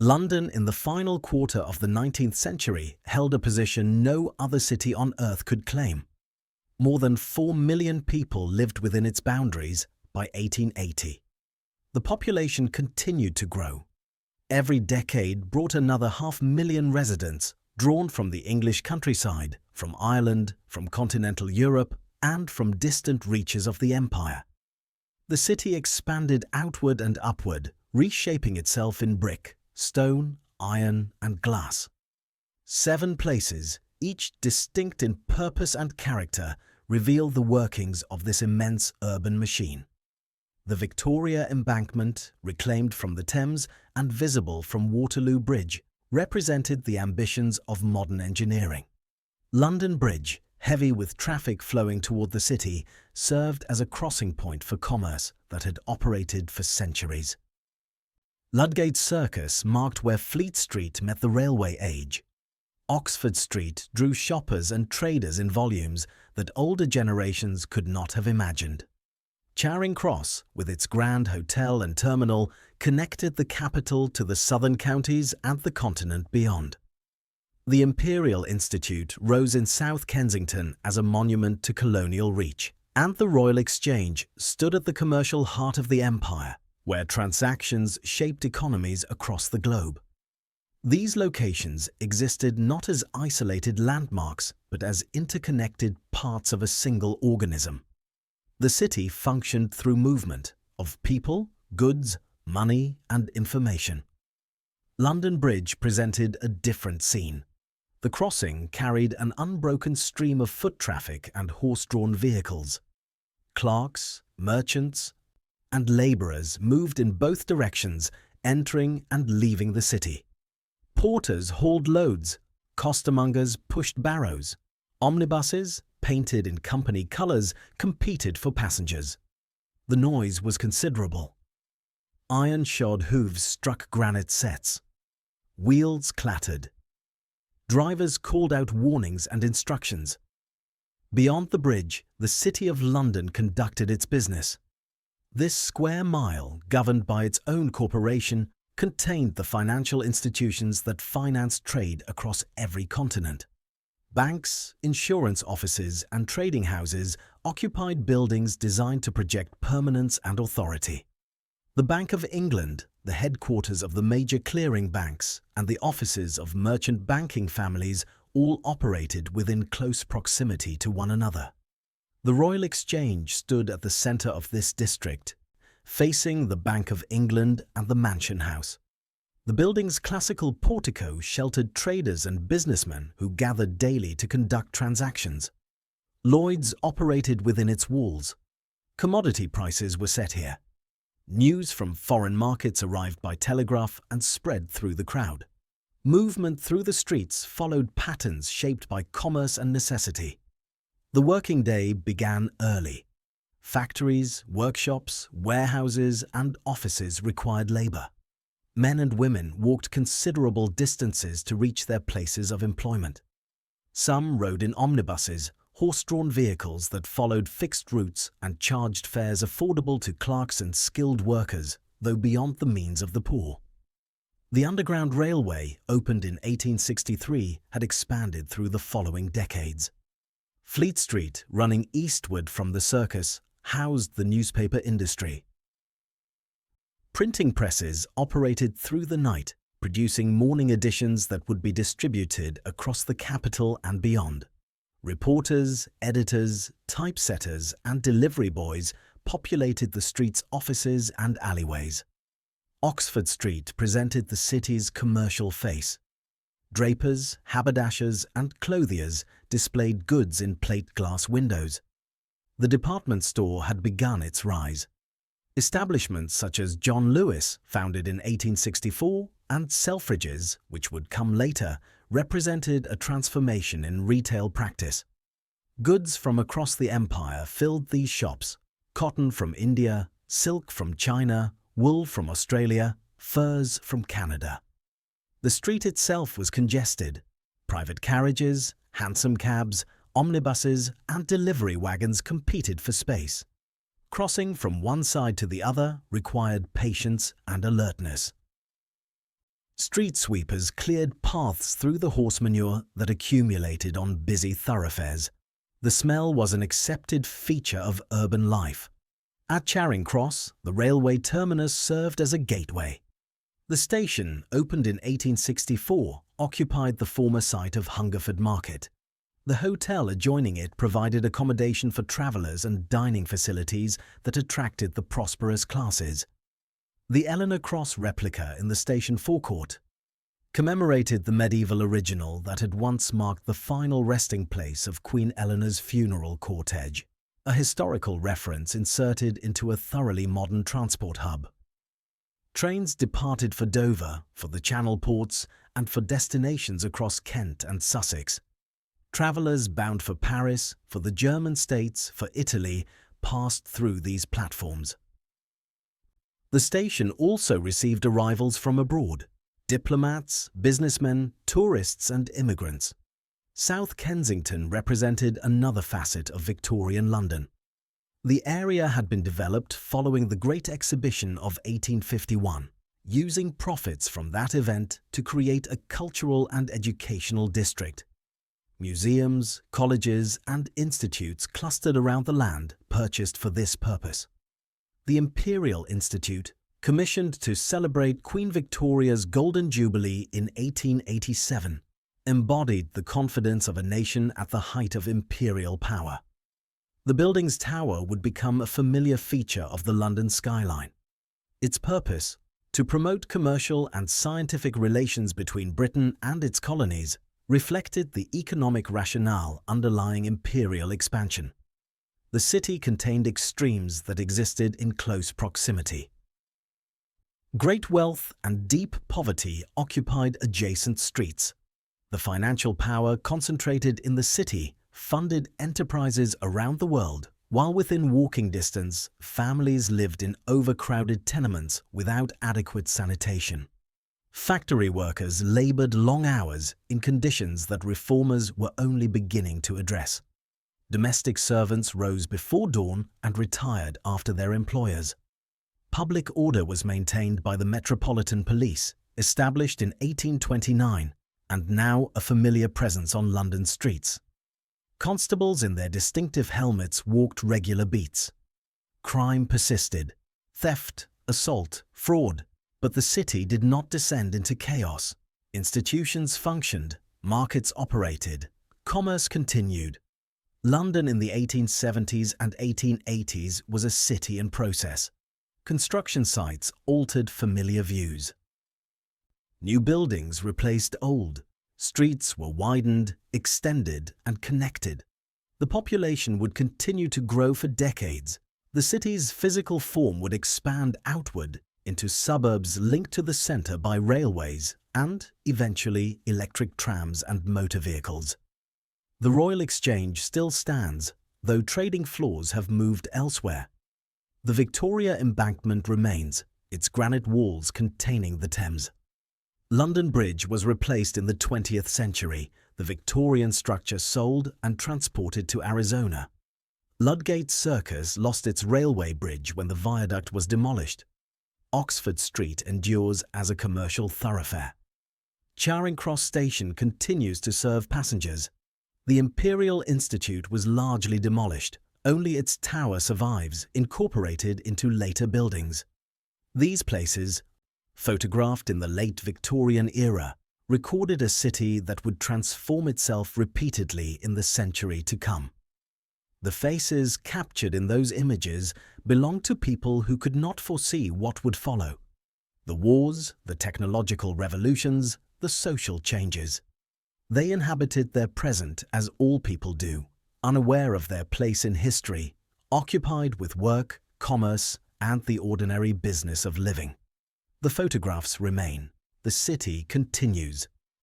London in the final quarter of the 19th century held a position no other city on earth could claim. More than 4 million people lived within its boundaries by 1880. The population continued to grow. Every decade brought another 500,000 residents, drawn from the English countryside, from Ireland, from continental Europe, and from distant reaches of the empire. The city expanded outward and upward, reshaping itself in brick, stone, iron, and glass. 7 places, each distinct in purpose and character, reveal the workings of this immense urban machine. The Victoria Embankment, reclaimed from the Thames and visible from Waterloo Bridge, represented the ambitions of modern engineering. London Bridge, heavy with traffic flowing toward the city, served as a crossing point for commerce that had operated for centuries. Ludgate Circus marked where Fleet Street met the railway age. Oxford Street drew shoppers and traders in volumes that older generations could not have imagined. Charing Cross, with its grand hotel and terminal, connected the capital to the southern counties and the continent beyond. The Imperial Institute rose in South Kensington as a monument to colonial reach, and the Royal Exchange stood at the commercial heart of the empire, where transactions shaped economies across the globe. These locations existed not as isolated landmarks, but as interconnected parts of a single organism. The city functioned through movement of people, goods, money, and information. London Bridge presented a different scene. The crossing carried an unbroken stream of foot traffic and horse-drawn vehicles. Clerks, merchants, and labourers moved in both directions, entering and leaving the city. Porters hauled loads, costermongers pushed barrows. Omnibuses, painted in company colours, competed for passengers. The noise was considerable. Iron-shod hooves struck granite sets. Wheels clattered. Drivers called out warnings and instructions. Beyond the bridge, the City of London conducted its business. This square mile, governed by its own corporation, contained the financial institutions that financed trade across every continent. Banks, insurance offices, and trading houses occupied buildings designed to project permanence and authority. The Bank of England, the headquarters of the major clearing banks, and the offices of merchant banking families all operated within close proximity to one another. The Royal Exchange stood at the centre of this district, facing the Bank of England and the Mansion House. The building's classical portico sheltered traders and businessmen who gathered daily to conduct transactions. Lloyd's operated within its walls. Commodity prices were set here. News from foreign markets arrived by telegraph and spread through the crowd. Movement through the streets followed patterns shaped by commerce and necessity. The working day began early. Factories, workshops, warehouses, and offices required labour. Men and women walked considerable distances to reach their places of employment. Some rode in omnibuses, horse-drawn vehicles that followed fixed routes and charged fares affordable to clerks and skilled workers, though beyond the means of the poor. The Underground Railway, opened in 1863, had expanded through the following decades. Fleet Street, running eastward from the circus, housed the newspaper industry. Printing presses operated through the night, producing morning editions that would be distributed across the capital and beyond. Reporters, editors, typesetters, and delivery boys populated the street's offices and alleyways. Oxford Street presented the city's commercial face. Drapers, haberdashers, and clothiers displayed goods in plate glass windows. The department store had begun its rise. Establishments such as John Lewis, founded in 1864, and Selfridges, which would come later, represented a transformation in retail practice. Goods from across the empire filled these shops: cotton from India, silk from China, wool from Australia, furs from Canada. The street itself was congested. Private carriages, hansom cabs, omnibuses, and delivery wagons competed for space. Crossing from one side to the other required patience and alertness. Street sweepers cleared paths through the horse manure that accumulated on busy thoroughfares. The smell was an accepted feature of urban life. At Charing Cross, the railway terminus served as a gateway. The station, opened in 1864, occupied the former site of Hungerford Market. The hotel adjoining it provided accommodation for travellers and dining facilities that attracted the prosperous classes. The Eleanor Cross replica in the station forecourt commemorated the medieval original that had once marked the final resting place of Queen Eleanor's funeral cortege, a historical reference inserted into a thoroughly modern transport hub. Trains departed for Dover, for the Channel ports, and for destinations across Kent and Sussex. Travellers bound for Paris, for the German states, for Italy, passed through these platforms. The station also received arrivals from abroad: diplomats, businessmen, tourists and immigrants. South Kensington represented another facet of Victorian London. The area had been developed following the Great Exhibition of 1851, using profits from that event to create a cultural and educational district. Museums, colleges and institutes clustered around the land purchased for this purpose. The Imperial Institute, commissioned to celebrate Queen Victoria's Golden Jubilee in 1887, embodied the confidence of a nation at the height of imperial power. The building's tower would become a familiar feature of the London skyline. Its purpose, to promote commercial and scientific relations between Britain and its colonies, reflected the economic rationale underlying imperial expansion. The city contained extremes that existed in close proximity. Great wealth and deep poverty occupied adjacent streets. The financial power concentrated in the city funded enterprises around the world, while within walking distance, families lived in overcrowded tenements without adequate sanitation. Factory workers laboured long hours in conditions that reformers were only beginning to address. Domestic servants rose before dawn and retired after their employers. Public order was maintained by the Metropolitan Police, established in 1829, and now a familiar presence on London streets. Constables in their distinctive helmets walked regular beats. Crime persisted: theft, assault, fraud. But the city did not descend into chaos. Institutions functioned, markets operated, commerce continued. London in the 1870s and 1880s was a city in process. Construction sites altered familiar views. New buildings replaced old. Streets were widened, extended, and connected. The population would continue to grow for decades. The city's physical form would expand outward into suburbs linked to the centre by railways and, eventually, electric trams and motor vehicles. The Royal Exchange still stands, though trading floors have moved elsewhere. The Victoria Embankment remains, its granite walls containing the Thames. London Bridge was replaced in the 20th century, the Victorian structure sold and transported to Arizona. Ludgate Circus lost its railway bridge when the viaduct was demolished. Oxford Street endures as a commercial thoroughfare. Charing Cross Station continues to serve passengers. The Imperial Institute was largely demolished. Only its tower survives, incorporated into later buildings. These places, photographed in the late Victorian era, recorded a city that would transform itself repeatedly in the century to come. The faces captured in those images belonged to people who could not foresee what would follow: the wars, the technological revolutions, the social changes. They inhabited their present as all people do, unaware of their place in history, occupied with work, commerce, and the ordinary business of living. The photographs remain. The city continues.